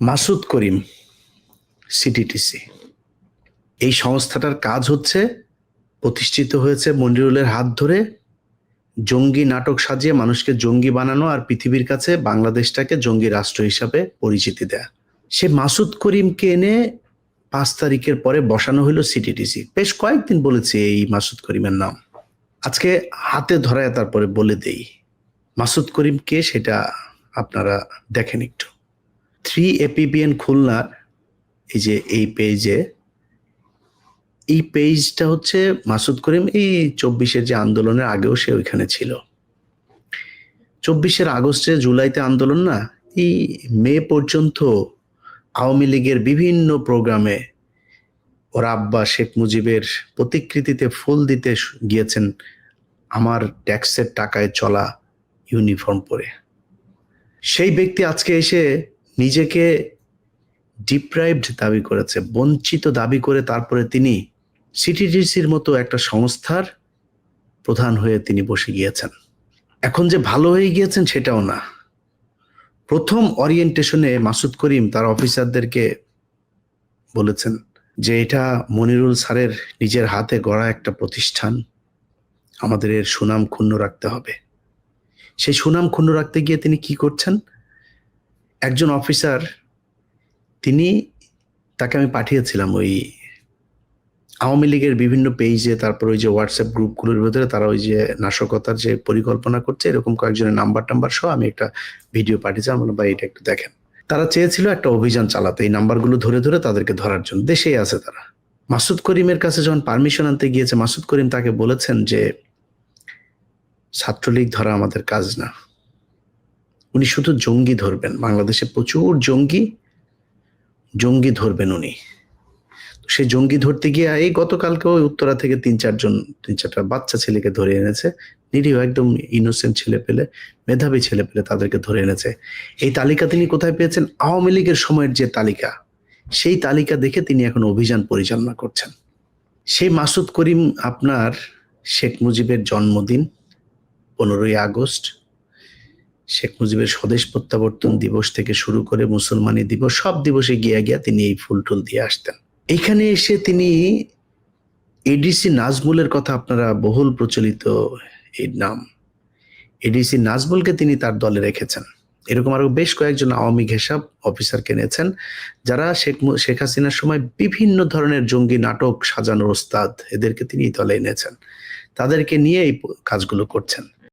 মাসুদ করিম CTTC এই সংস্থাটার কাজ হচ্ছে, প্রতিষ্ঠিত হয়েছে মনিরুলের হাত ধরে, জঙ্গি নাটক সাজিয়ে মানুষকে জঙ্গি বানানো আর পৃথিবীর কাছে বাংলাদেশটাকে জঙ্গি রাষ্ট্র হিসাবে পরিচিতি দেয়া। সে মাসুদ করিমকে এনে 5 তারিখের পরে বসানো হলো সিটিটিসি। বেশ কয়েকদিন বলেছে এই মাসুদ করিমের নাম, আজকে হাতে ধরায় তারপরে বলে দেই মাসুদ করিম কে, সেটা আপনারা দেখেন একটু। 3APBN খুলনার এই যে এই পেজটা হচ্ছে মাসুদ করিম এই 24-এর যে আন্দোলনের আগেও সে ওইখানে ছিল। 24-এর আগস্টে জুলাইতে আন্দোলন না, এই মে পর্যন্ত আওয়ামী লীগের বিভিন্ন প্রোগ্রামে ওর আব্বা শেখ মুজিবের প্রতিকৃতিতে ফুল দিতে গিয়েছেন আমার ট্যাক্সের টাকায় চলা ইউনিফর্ম পরে। সেই ব্যক্তি আজকে এসে নিজেকে ডিপ্রাইভড দাবি করেছে, বঞ্চিত দাবি করে তারপরে তিনি সিটিটিসির মতো একটা সংস্থার প্রধান হয়ে তিনি বসে গিয়েছেন। এখন যে ভালো হয়ে গিয়েছেন সেটাও না। প্রথম ওরিয়েন্টেশনে মাসুদ করিম তার অফিসারদেরকে বলেছেন যে এটা মনিরুল স্যারের নিজের হাতে গড়া একটা প্রতিষ্ঠান, আমাদের এর সুনাম ক্ষুণ্ণ রাখতে হবে। সেই সুনাম ক্ষুণ্ণ রাখতে গিয়ে তিনি কি করছেন, একজন অফিসার তাকে আমি পাঠিয়েছিলাম ওই আওয়ামী লীগের বিভিন্ন পেজে, তারপর ওই যে হোয়াটসঅ্যাপ গ্রুপগুলোর ভিতরে তারা ওই যে নাশকতার যে পরিকল্পনা করছে এরকম কয়েকজনের নাম্বার সহ আমি একটা ভিডিও পাঠিয়েছি। আমার ভাই এটা একটু দেখেন। তারা চেয়েছিল একটা অভিযান চালাতে, এই নাম্বারগুলো ধরে ধরে তাদেরকে ধরার জন্য। দেশেই আছে তারা। মাসুদ করিমের কাছে যখন পারমিশন আনতে গিয়েছে, মাসুদ করিম তাকে বলেছেন যে ছাত্রলীগ ধরা আমাদের কাজ না, উনি শুধু জঙ্গি ধরবেন, বাংলাদেশে প্রচুর জঙ্গি ধরবেন উনি। সে জঙ্গি ধরতে গিয়ে এই গতকালকেও উত্তরা থেকে 3-4টা বাচ্চা ছেলেকে ধরে এনেছে, নিরীহ একদম ইনোসেন্ট ছেলে পেলে, মেধাবী ছেলে পেলে, তাদেরকে ধরে এনেছে। এই তালিকা তিনি কোথায় পেয়েছেন? আওয়ামী লীগের সময়ের যে তালিকা, সেই তালিকা দেখে তিনি এখন অভিযান পরিচালনা করছেন। সেই মাসুদ করিম আপনার শেখ মুজিবের জন্মদিন 15ই আগস্ট, শেখ মুজিবের স্বদেশ প্রত্যাবর্তন দিবস থেকে শুরু করে মুসলমানি দিবস, সব দিবসে গিয়া তিনি এই ফুল টুল দিয়ে আসতেন। এখানে এসে তিনি এডিসি নাজমুলের কথা, আপনারা বহুল প্রচলিত এই নাম, এডিসি নাজমুলকে তিনি তার দলে রেখেছেন। এরকম আরো বেশ কয়েকজন আওয়ামী ঘেঁষাব অফিসারকে এনেছেন, যারা শেখ হাসিনার সময় বিভিন্ন ধরনের জঙ্গি নাটক সাজানোর ওস্তাদ, এদেরকে তিনি দলে এনেছেন। তাদেরকে নিয়ে এই কাজগুলো করছেন।